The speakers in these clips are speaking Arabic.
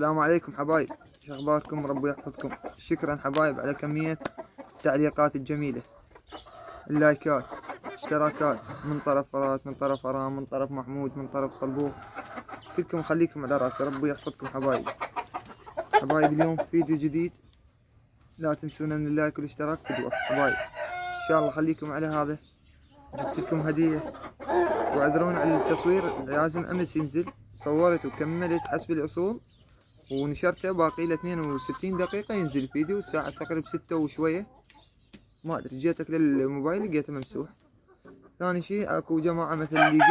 السلام عليكم حبايب، شو اخباركم؟ ربي يحفظكم. شكرا حبايب على كمية التعليقات الجميلة، اللايكات، اشتراكات من طرف فرات، من طرف ارام، من طرف محمود، من طرف صلبوه. كلكم خليكم على راسي، ربي يحفظكم حبايب. حبايب اليوم فيديو جديد، لا تنسونا من اللايك والاشتراك قدوة حبايب. ان شاء الله خليكم على هذا. جبت لكم هدية واعذرون على التصوير، لازم امس ينزل. صورت وكملت حسب الاصول ونشرته، باقي له 62 دقيقة ينزل الفيديو. الساعة تقريبا 6 وشوية، ما ادري. جيتك للموبايل لقيته ممسوح. ثاني شيء اكو جماعة مثل اللي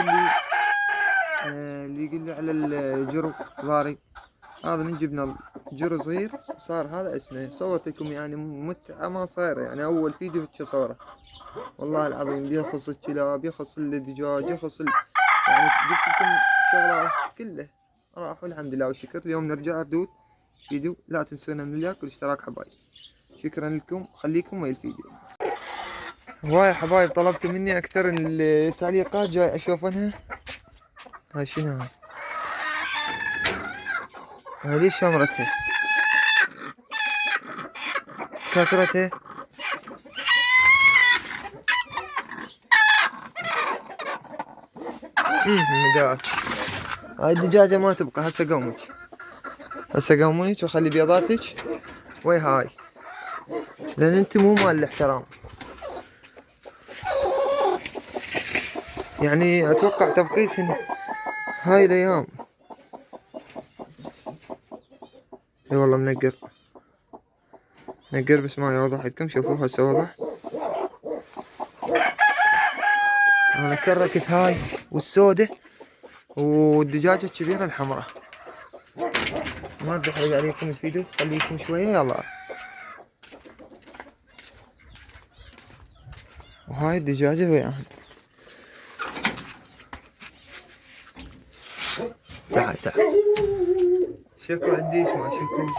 يقول لي على الجرو ضاري، هذا من جبنا جرو صغير صار هذا اسمه. صورت لكم يعني متعة ما صايرة، يعني اول فيديو هيك صوره والله العظيم. بيخص الكلاب، يخص الدجاج، يخص يعني جبت لكم شغلات كله راح والحمد لله والشكر. اليوم نرجع ردود فيديو. لا تنسونا من اللايك والاشتراك حبايب. شكرا لكم، خليكم ويا الفيديو. هواي حبايب طلبتوا مني اكثر التعليقات، جاي اشوفنها. هاي شنو هاي؟ هذه شمرتها كسرتها. مداك. هاي الدجاجة ما تبقى، هسه قومك، هسه قومك وخلي بيضاتك وي هاي، لان انت مو مال الاحترام. يعني اتوقع تبقيس هاي الايام. اي والله منقر نقر، بس ما يوضح عندكم. شوفوا هسه وضح. انا كركت هاي والسودة والدجاجة الكبيرة الحمراء. ما ادري احرق عليكم الفيديو، خليكم شوية يلا. وهاي الدجاجة وياهن. تعال تعال. شكو عنديش ما شكو.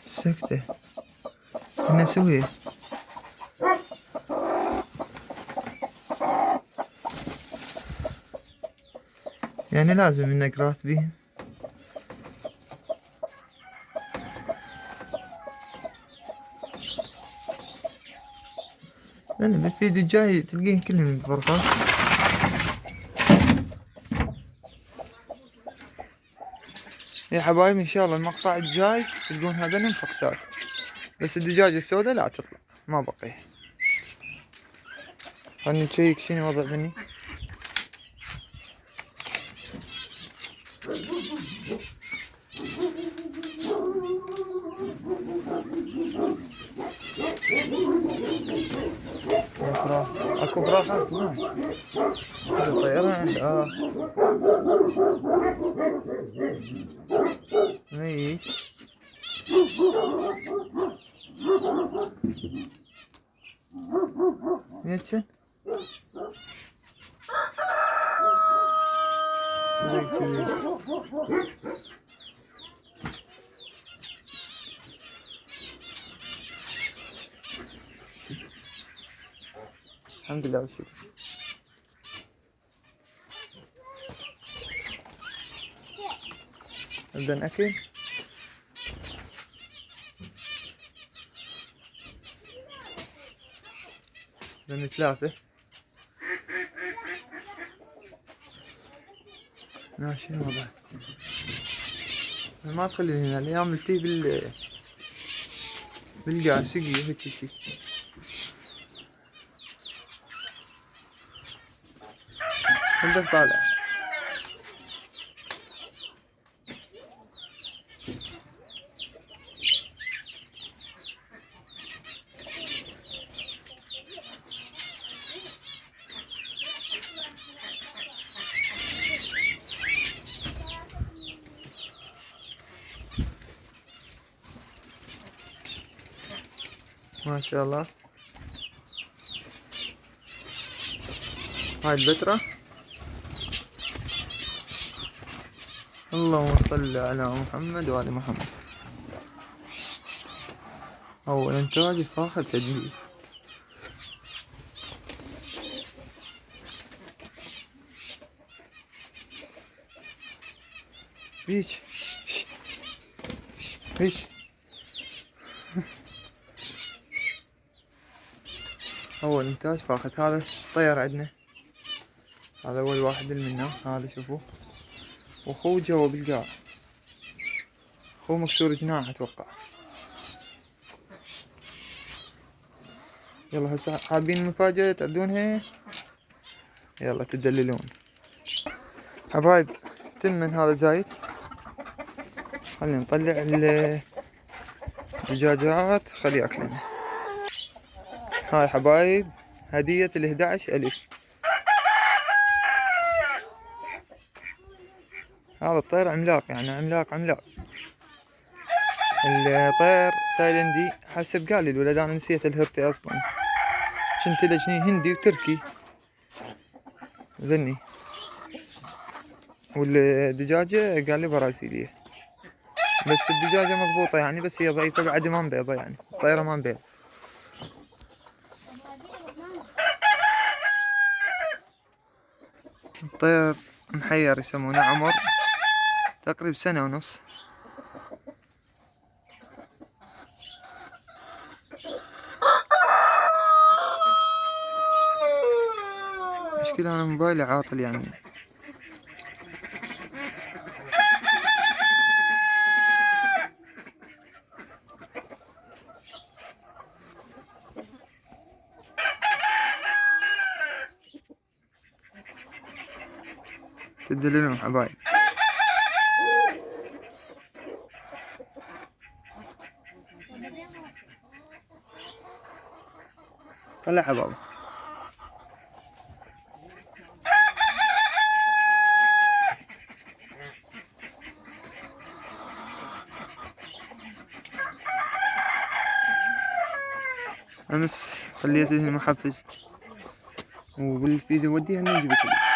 سكتة انا اسويه. يعني لازم انك راتبين. لان بالفيديو الجاي تلقين كلهم فرقات. يا حبايبي ان شاء الله المقطع الجاي تلقون هذول فقسات، بس الدجاجة السوداء لا تطلع، ما بقي. خلني نشيك شنو وضع ذني. اكو فراخات هناك. طيران ميت. يتشن صدق كذي. الحمد لله والشكر. نبدأ نأكل. لأن ثلاثة ماشي الوضع. ما تخليني هنا الأيام التي بالقاسقي هيك شي. نبدأ طالع. ما شاء الله. هاي البترة. اللهم صل على محمد وآل محمد. أول إنتاج فاخر تجميل. بيك بيك. أول إنتاج فاخذ هذا طير عندنا، هذا أول واحد منه. هذا شوفوا، وأخوه جوا بالقاع، أخوه مكسور جناح أتوقع. يلا هسه حابين المفاجأة تعدونها، يلا تدللون حبايب. تمن هذا زايد. خلينا نطلع الدجاجات خليه ياكلن. هاي حبايب هدية 11,000. هذا الطير عملاق، يعني عملاق عملاق. الطير تايلندي حسب قال لي الولد، انا نسيت الهرتي اصلا، شنت لجني هندي وتركي ذني. والدجاجة قال لي برازيلية، بس الدجاجة مضبوطة يعني، بس هي ضعيفة بعد ما مبيضة، يعني الطيرة ما مبيض. الطير محير يسمونه، عمر تقريبا 1.5 سنة. مشكلة انا موبايلي عاطل يعني. تدللون حبايب. طلع حبايب. امس خليته المحفز، وبالفيديو وديها نجيب كله.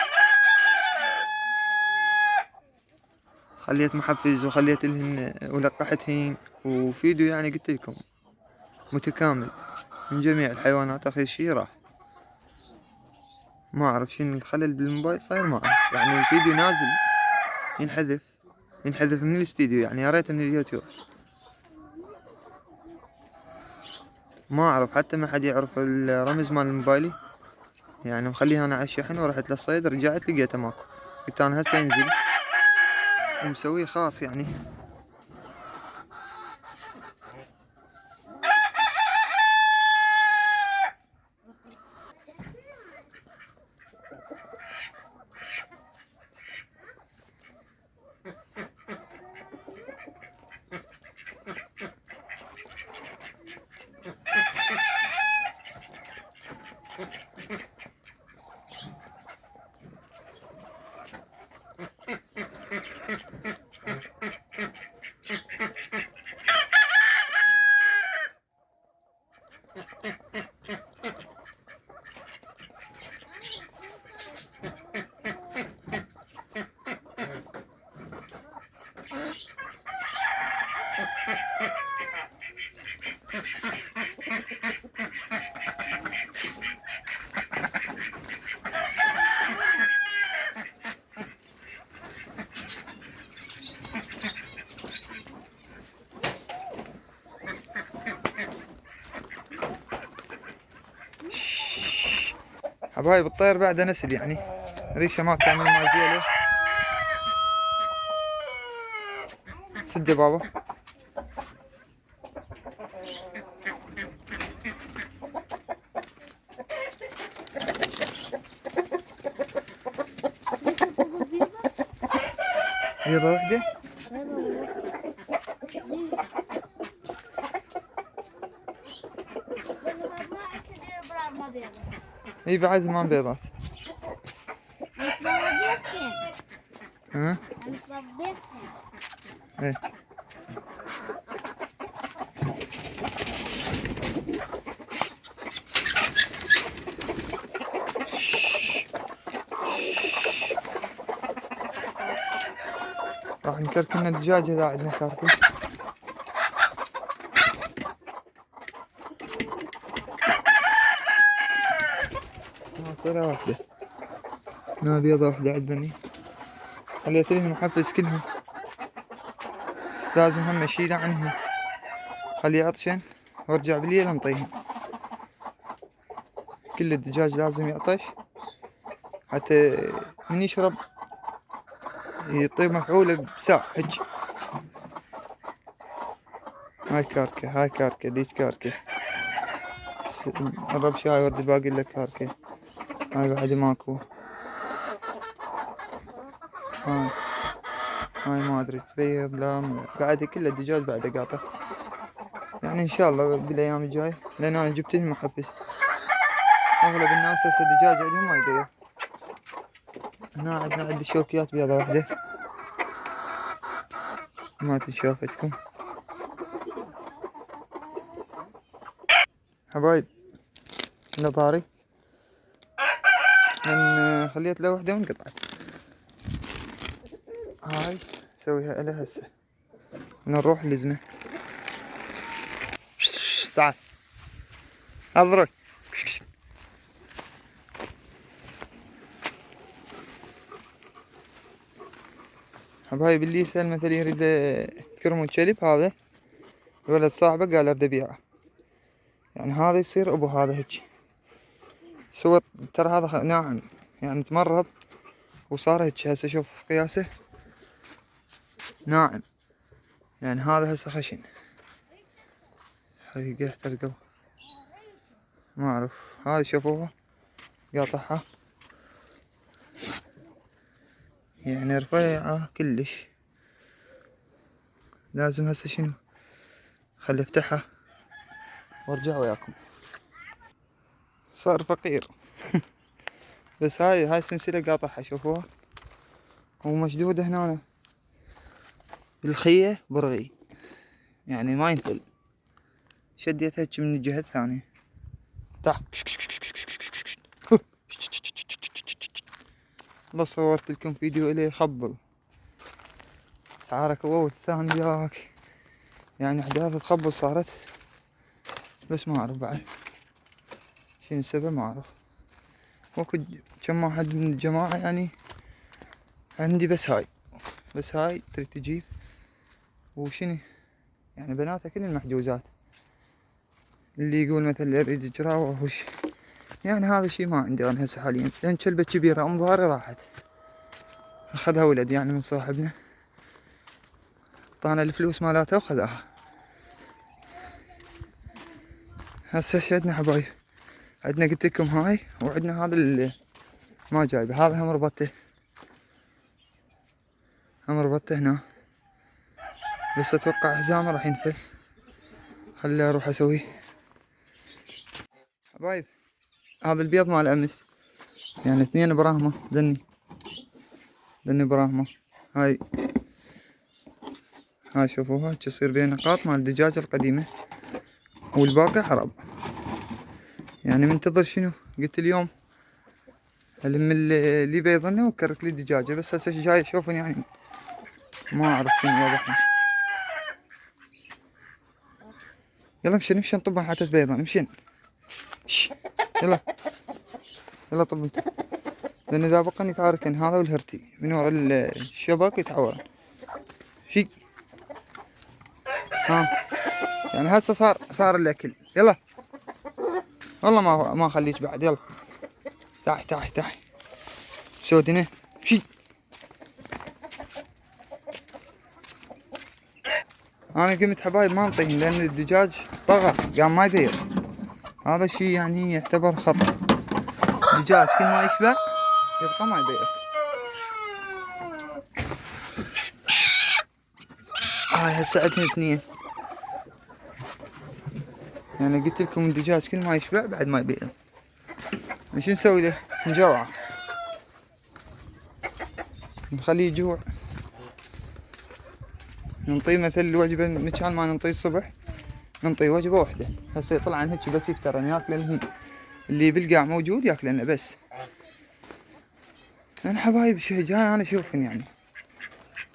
خليت محفز وخليت لهن ولقحتهن، وفيديو يعني قلت لكم متكامل من جميع الحيوانات. اخر شي راح ما اعرف شنو الخلل بالموبايل صاير، ما اعرف يعني. الفيديو نازل ينحذف من الاستديو، يعني يا ريت من اليوتيوب. ما اعرف حتى ما حد يعرف الرمز مال موبايلي، يعني مخليها انا على الشحن ورحت للصيد، رجعت لقيته ماكو. قلت انا هسه ينزل ومسويه خاص يعني. حبايب الطير بعده نسل يعني، ريشه ما كامل ما زيله. سد يا بابا. بيضة وحدة. اي بعد ما بيضات. ها؟ ايه. راح نكركن الدجاج اذا عندنا كركن. ولا واحدة، ما بيضة واحدة عندني، خليت لي المحفز كلهم. بس لازم هم اشيله عنهم، خليه عطشن وارجع بالليل انطيهم. كل الدجاج لازم يعطش حتى من يشرب يطيب مفعولة بساع هيك. هاي كاركة، هاي كاركة، ديش كاركة. الرب شاي ورد باقي لك كاركة. هاي بعد ماكو. هاي ما ادري تبيض لا بعد كل الدجاج بعد قاطع. يعني ان شاء الله بالايام الجاي، لان انا جبت لهم محفز. اغلب الناس هسه الدجاج عندهم ما يبيض. هنا عندي شوكيات بيضة واحدة ما تشوفتكم حبايب. نظاري من خليت له وحدة وانقطعت. هاي سويها إلها هسه. نروح لزمة. تعال اضرب. حبايب اللي يسأل مثلا يريد كرمو كلب، هذا ولد صاحبه قال اريد ابيعه، يعني هذا يصير ابو هذا هيك. سوى ترى هذا ناعم يعني تمرض وصار هيك. هسه شوف قياسه ناعم، يعني هذا هسه خشن. حريقه تلقوا ما اعرف. هذا شوفوها قاطعها يعني رفيعة كلش. لازم هسه شنو خلي افتحها وارجع وياكم. صار فقير. بس هاي سلسلة قاطعها شوفوها ومشدودة هنا بالخية برغي، يعني ما ينفل. شديتها من الجهة الثانية. تعال والله صورت لكم فيديو إليه يخبل تعارك هو والثاني جاك، يعني أحداث تخبل صارت. بس ما أعرف بعد شنو السبب، ما أعرف. وكل كم واحد من الجماعة يعني عندي بس هاي تريد تجيب وشنو يعني بناتها كل المحجوزات. اللي يقول مثلا يريد جراوة وش يعني هذا الشي ما عندي انا هسه حاليا، لان كلبة كبيرة ام ظهري راحت اخذها ولد يعني من صاحبنا، اعطانا الفلوس مالاتها وخذاها. هسه ايش عندنا حبايب؟ عندنا قلت لكم هاي، وعندنا هذا اللي ما جايبه، هذا هم ربطته هنا، بس اتوقع حزامه راح ينفل. خلي اروح اسويه حبايب. هذا البيض مال امس، يعني 2 براهمة ذني براهمة. هاي شوفوها تصير بين نقاط مال الدجاجة القديمة والباقي حرب. يعني منتظر شنو قلت اليوم الم اللي بيضنا وكرك لي دجاجة، بس هسه جاي اشوفن يعني ما اعرف شنو وضعها. يلا مشي نطبها حتى بيضة مشي. يلا طب انت، لان اذا بقى يتعاركن هذا والهرتي من ورا الشبك يتعورن. في يعني هسه صار الاكل. يلا والله ما خليك بعد. يلا تعي سودنا شي. انا قمت حبايب ما انطيهم لان الدجاج طغى قام ما يبيض. هذا الشي يعني يعتبر خطأ. الدجاج كل ما يشبع يبقى ما يبيض. هاي هسه عندنا 2. يعني قلت لكم الدجاج كل ما يشبع بعد ما يبيض. شو نسوي له؟ نجوعه نخليه يجوع. ننطيه مثل الوجبة مكان ما ننطيه الصبح ننطيه وجبة واحدة. هسه يطلع عن هيك بس يفترن ياكلن اللي بالقاع موجود ياكلنه بس. انا حبايب شو جاي انا اشوفن يعني.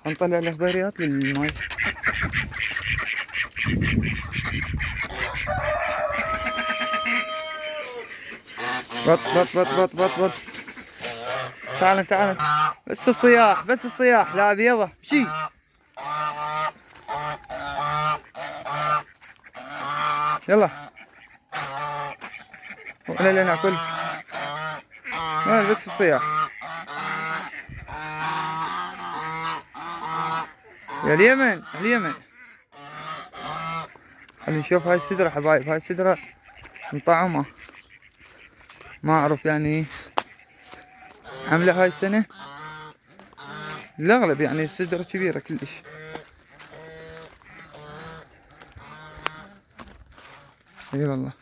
نطلع الخضريات للماي. بط تعال بس الصياح لا بيضة مشي. يلا ولا لا ناكل. ما بس الصياح. يا اليمن اليمن. خلينا نشوف هاي السدرة حبايب. هاي السدرة مطعمة، ما اعرف يعني عاملة هاي السنة. الاغلب يعني السدرة كبيرة كلش. اي والله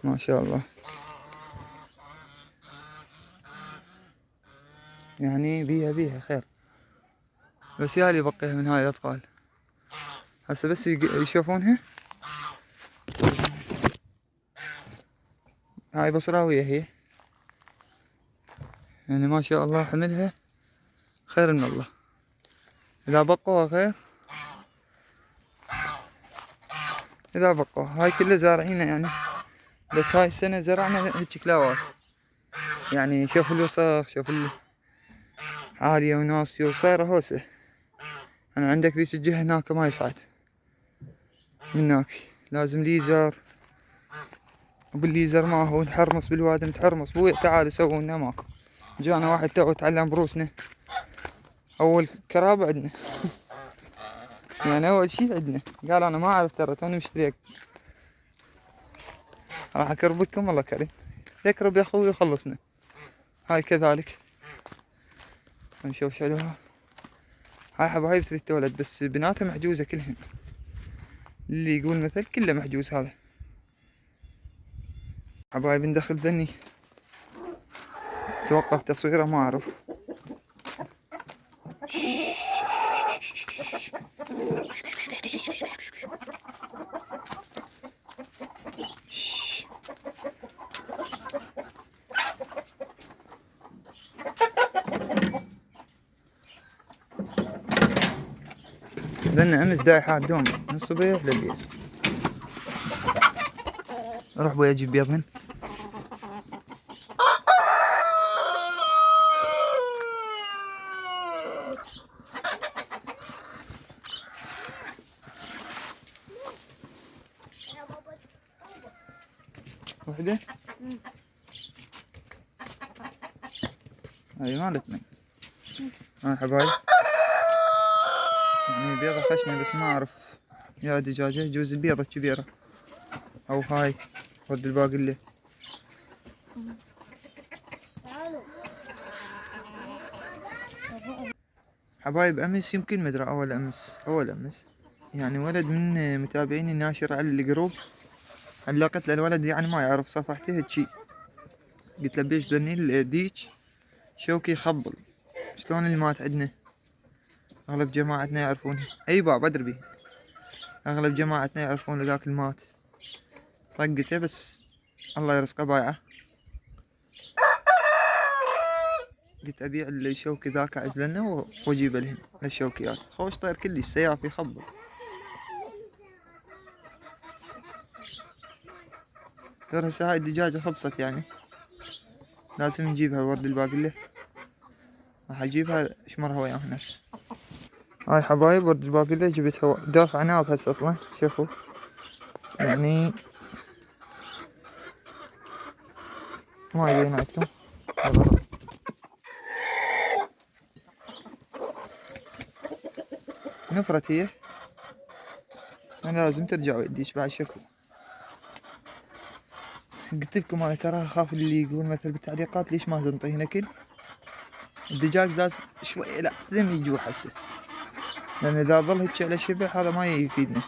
ما شاء الله. يعني بيها خير. بس يالي بقيها من هاي الاطفال هسه بس يشوفونها. هاي بصراوية هي، يعني ما شاء الله حملها خير من الله. اذا بقوها خير، اذا بقوا. هاي كلها زارعينها يعني، بس هاي السنة زرعنا هيك كلاوات. يعني شوف الوسخ، شوف عالية وناصية وصايرة هوسة. أنا عندك ذيك الجهة هناك ما يصعد مناك، لازم ليزر. وبالليزر ما هو نتحرمص بالوادم، نتحرمص بويا تعالوا سووا لنا ماكو. جانا واحد تو تعلم بروسنا، أول كرابة عندنا يعني أول شي عندنا. قال أنا ما أعرف ترى توني مشتريك، راح أكربكم الله كريم. يكرب يا أخوي ويخلصنا. هاي كذلك نشوف حلوها. هاي حبايب تريد تولد، بس بناتها محجوزة كلهن. اللي يقول مثل كله محجوز. هذا حبايب ندخل ذني، توقف تصويره ما أعرف. ذن أمس دايحات دوم من الصبيح لليل. أروح بوي أجيب بيضهن. وحدة هاي مالتنا. ها حبايب، يعني بيضة خشنة بس ما أعرف يا دجاجة. جوز البيضة كبيرة أو هاي ود الباقلة. حبايب أمس يمكن مدري أول أمس يعني ولد من متابعيني الناشر على الجروب علقت له الولد، يعني ما يعرف صفحته هيجي. قلت له بيش ذني الديك شوكي يخبل. شلون اللي مات عندنا اغلب جماعتنا يعرفونه. اي باب ادري بيه، اغلب جماعتنا يعرفون ذاك المات. طقته بس الله يرزقه بايعه. قلت ابيع الشوكي ذاك اعزلنه واجيب لهم الشوكيات. خوش طير كلش سياف يخبل. ترى هسه هاي الدجاجة خلصت يعني، لازم نجيبها ورد الباقلة. راح اجيبها اشمرها وياها ناس. هاي حبايب ورد الباقلة جبتها دافع عناب هسه اصلا. شوفوا يعني ما يبين عندكم. نفرت هي، انا لازم ترجع ويديش بعد شكو. قلت لكم انا ترى اخاف اللي يقول مثل بالتعليقات ليش ما تنطيه نكل. الدجاج لازم شوي لازم يجوع هسه، لان اذا ظل هيك على شبع هذا ما يفيدنا.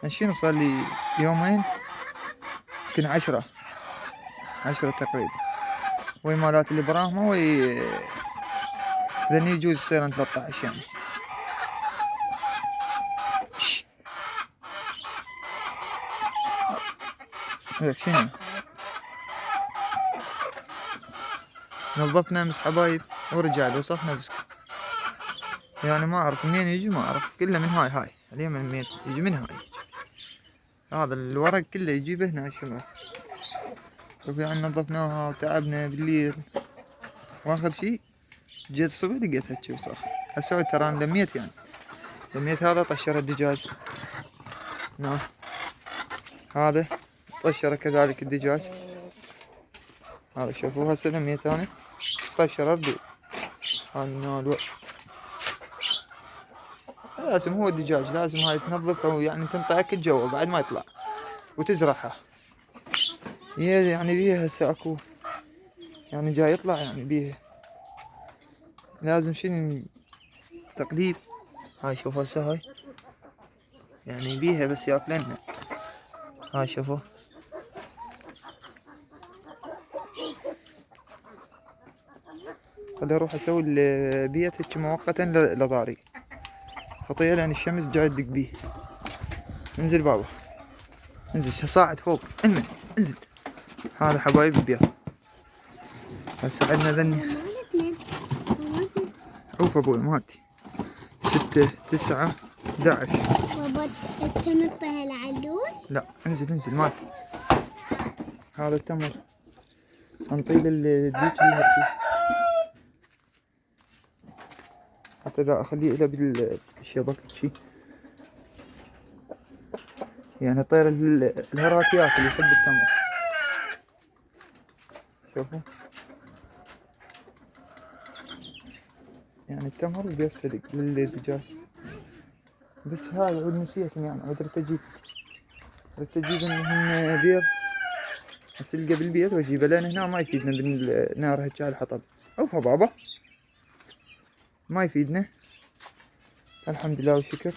شنو صار لي يومين يمكن 10 تقريبا، وي مالات الابراهيم وي ذني يجوز يصيرن 13 يعني. لك شنو نظفنا امس حبايب ورجع وصف نفسك. يعني ما اعرف منين يجي، ما اعرف كله من هاي اليمن منين يجي، من هاي. هذا الورق كله يجيبه هنا شنو. شوف يعني نظفناها وتعبنا بالليل، واخر شي جيت الصبح لقيتها هيك وسخ. هسه ترى انا لميت يعني لميت هذا طشر الدجاج. نعم هذا طشر كذلك الدجاج. هذا شوفوا هسه لميت انا طشر الردود. هذا من الوقت لازم هو الدجاج لازم هاي تنظفه ويعني تنطي اكل جوا بعد ما يطلع وتزرعها. هي يعني بيها هسه اكو يعني جاي يطلع يعني بيها لازم شنو تقليب. هاي شوفوا هسه هاي يعني بيها بس ياكلنا. هاي شوفوا خلي اروح اسوي البيت هيك مؤقتا لضاري خطيه لان الشمس جاي تدق بيه. انزل بابا انزل صاعد فوق انزل. هذا حبايب البيت هسه عندنا ذني. شوف ابوي مالتي 6 9 11. بابا تنطي العلول؟ لا انزل مالتي. هذا التمر انطيه للديك اللي حتى ذا اخليه له بالشبك شي يعني طير الهراتيات اللي يحب التمر. شوفوا يعني التمر بيصدق للدجاج. بس هاي عود نسيتني يعني عود ردت اجيب انهن بيض اسلقه بالبيت واجيبه لان هنا ما يفيدنا بالنار هيك على الحطب. اوفى بابا ما يفيدنا. الحمد لله والشكر.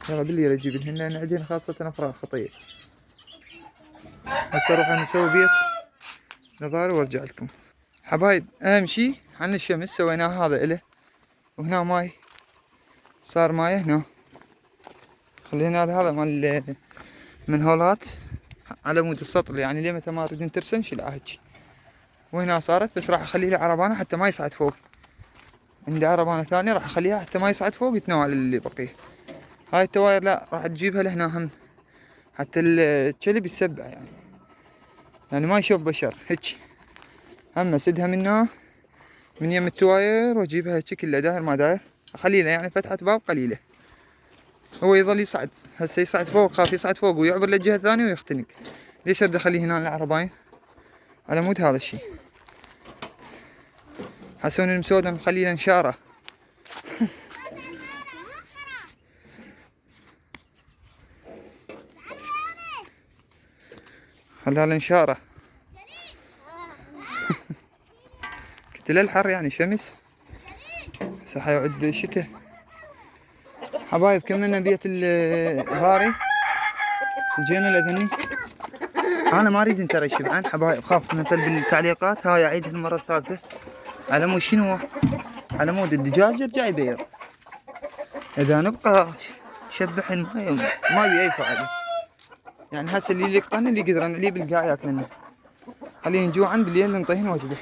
يلا بالليل اجيبهن لان عندنا خاصة افراغ خطية. هسه اروح نسوي بيت نظاري وارجع لكم. حبايب اهم شي عن الشمس سويناه هذا اله وهنا ماي صار ماي هنا. خلينا هذا مال من هولات على مود السطل يعني ليه متى ما تريدين ترسن شيلها هيك. وهنا صارت بس راح اخلي لها عربانة حتى ما يصعد فوق. عندي عربانة ثانية راح اخليها حتى ما يصعد فوق يتناول اللي بقيه. هاي التواير لا راح تجيبها لهنا هم حتى الكلب يتسبع يعني ما يشوف بشر هيك. هم اسدها منها من يم التواير واجيبها هيك كلها داير ما داير اخلي له يعني فتحة باب قليلة. هو يظل يصعد هسه يصعد فوق خاف يصعد فوق ويعبر للجهة الثانية ويختنق. ليش ارد اخليه هنا العرباين على مود هذا الشي. حسون المسودة مخلي له نشارة. خلها له نشارة. قلت له الحر يعني شمس هسه حيعد الشتاء. حبايب كملنا بيت الهاري وجينا لذني. انا ما اريد انترى شبعان حبايب خاف مثل بالتعليقات. هاي اعيد المرة الثالثة على مود شنو على مود الدجاج يرجع يبيض. اذا نبقى شبحن ما بي اي فائدة. يعني هسه اللي يقطن اللي يقدرن اللي بالقاع ياكلن خليهن جوعا بالليل ننطيهن وجبة.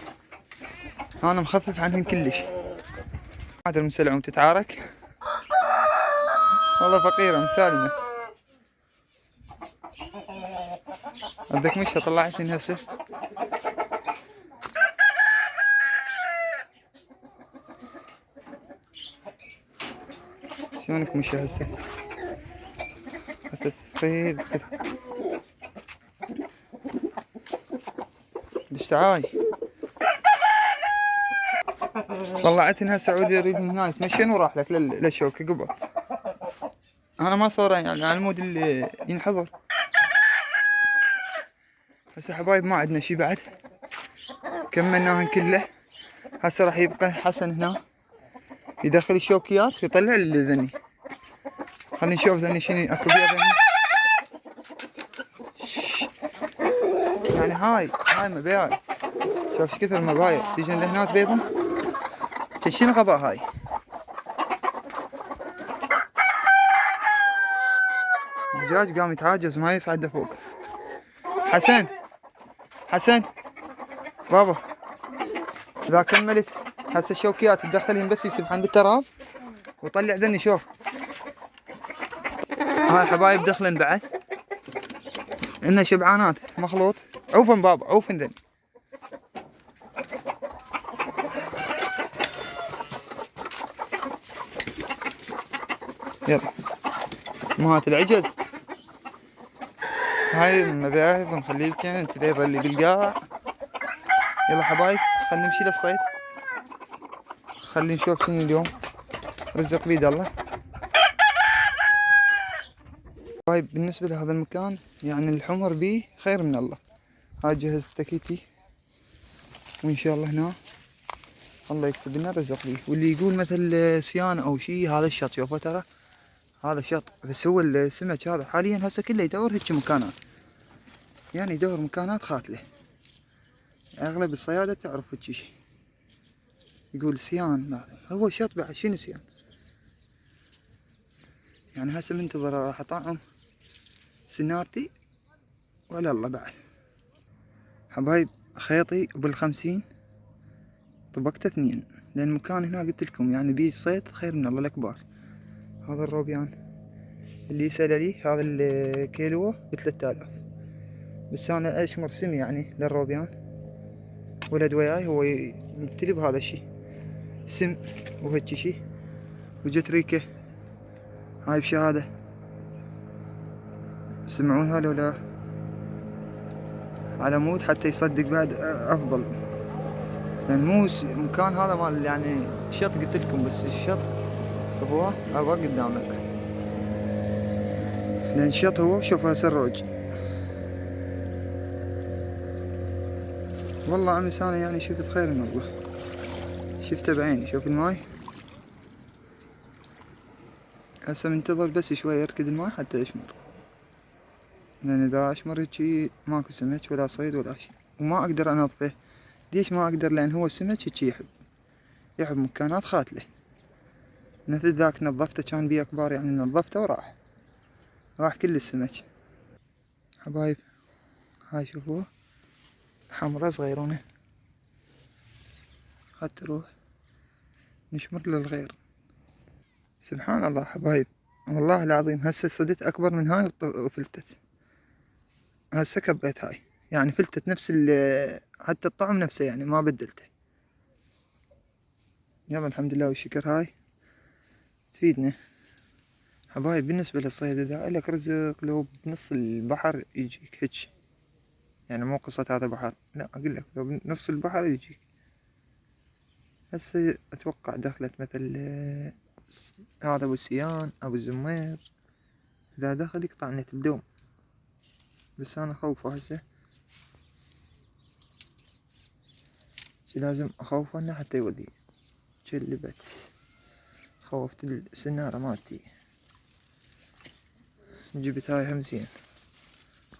انا مخفف عنهن كلش. هذا المسلعوم تتعارك والله فقيرة مسالمة. بدك مشها طلعتهن هسه. شلونك مشى هسه تفيد ليش تعاي طلعتهن هسه عود يريدن هنا يتمشين وراح لك للشوكة قبل. انا ما صار يعني على المود اللي ينحضر. هسه حبايب ما عندنا شي بعد كملناهن كله. هسه راح يبقى حسن هنا يدخل الشوكيات ويطلع الذني. خلينا نشوف ذني شنو اكو بيها ذني. يعني هاي مبايع شوف ايش كثر مبايع تيجي لهنا بيضة. شنو غباء هاي. الدجاج قام يتعاجز ما يصعد فوق. حسن بابا اذا كملت هسه الشوكيات تدخلين بس يسبحن بالتراب وطلع ذني. شوف هاي حبايب دخلن بعد انه شبعانات مخلوط. عوفن بابا عوفن ذني. يلا مات العجز. هاي المبيعات بنخلي لكم انت بيضة اللي بالقاع. يلا حبايب خلينا نمشي للصيد، خلينا نشوف شنو اليوم، رزق بيد الله. طيب بالنسبة لهذا المكان يعني الحمر بيه خير من الله. هاي جهز تكيتي وان شاء الله هنا الله يكتب لنا رزق بيه. واللي يقول مثل سيان او شي هذا الشط شوفه ترى هذا شط، بس هو السمك هذا حاليا هسه كله يدور هيك مكانات، يعني يدور مكانات خاتلة. اغلب الصيادة تعرف هيك شي، يقول سيان ما هو شط بعد شنو سيان. يعني هسه منتظر راح اطعم سنارتي ولا الله بعد. حبايب خيطي بال50 طبقته 2 لان المكان هنا قلت لكم يعني بيه صيد خير من الله الكبار. هذا الروبيان اللي سأل لي هذا الكيلو ب3000، بس انا اشمر سم يعني للروبيان. ولد وياي هو مبتلي بهذا الشي سم وهيك شي، وجت ريكه هاي بشهادة. سمعونها لو لا على مود حتى يصدق بعد افضل، لان مو مكان هذا مال يعني شط قلت لكم، بس الشط هو عبا قدامك، لان الشط هو شوف هالسروج. والله امس انا يعني شفت خير من الله، شفته بعيني. شوف الماي هسه منتظر بس شوي يركد الماي حتى يشمر، لان اذا اشمر هيجي ماكو سمك ولا صيد ولا شي، وما اقدر انظفه. ليش ما اقدر؟ لان هو السمك هيجي يحب مكانات خاتلة. نفس ذاك نظفته كان بيه كبار يعني نظفته راح كل السمك. حبايب هاي شوفوه حمرا صغيرونة، خد تروح نشمر للغير. سبحان الله حبايب والله العظيم هسه صدت اكبر من هاي وفلتت. هسه كبيت هاي يعني فلتت نفس حتى الطعم نفسه يعني ما بدلته. يلا الحمد لله والشكر هاي تفيدنا. حبايب بالنسبة للصيد اذا لك رزق لو بنص البحر يجيك هيك، يعني مو قصة هذا بحر لا، اقول لك لو بنص البحر يجيك. هسه اتوقع دخلت مثل هذا ابو السيان ابو الزمير، اذا دخل يقطع نت بدوم، بس انا خوفه هسه لازم اخوفه انه حتى يودي. جلبت خوفت السنارة مالتي، جبت هاي هم زين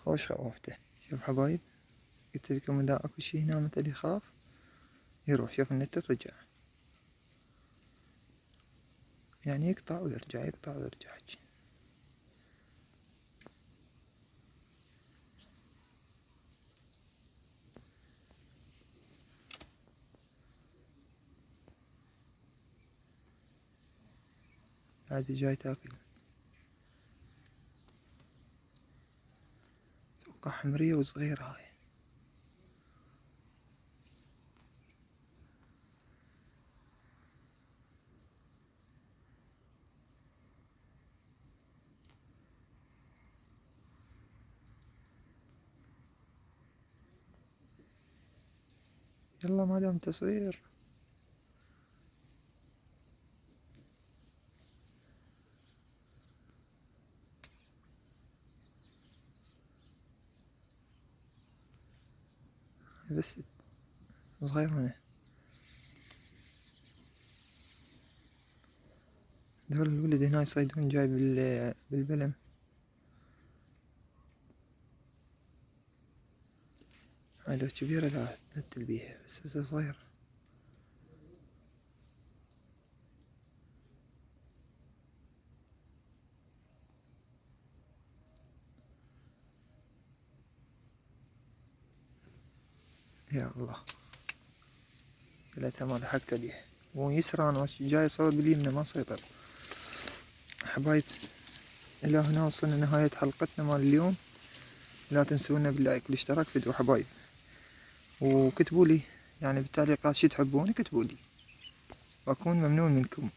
خوش خوفته. شوف حبايب قلت لكم اذا اكو شي هنا مثل يخاف يروح. شوف النت رجع يعني يقطع ويرجع يقطع ويرجع. هذه جاي تاكل اتوقع حمرية وصغيرة هاي. يلا ما دام تصوير. بس صغير منه. دول الولد هنا يصيدون جاي بالبلم. هاي لو كبيرة لا تنتل بيها، بس هسه صغير. يا الله قلتها ما لحقت عليه، ويسرى انا جاي اصور باليمنى ما سيطر. حبايب الى هنا وصلنا نهاية حلقتنا مال اليوم. لا تنسونا باللايك والاشتراك في الفيديو حبايب، وكتبوا لي يعني بالتعليقات شو تحبون، كتبوا لي واكون ممنون منكم.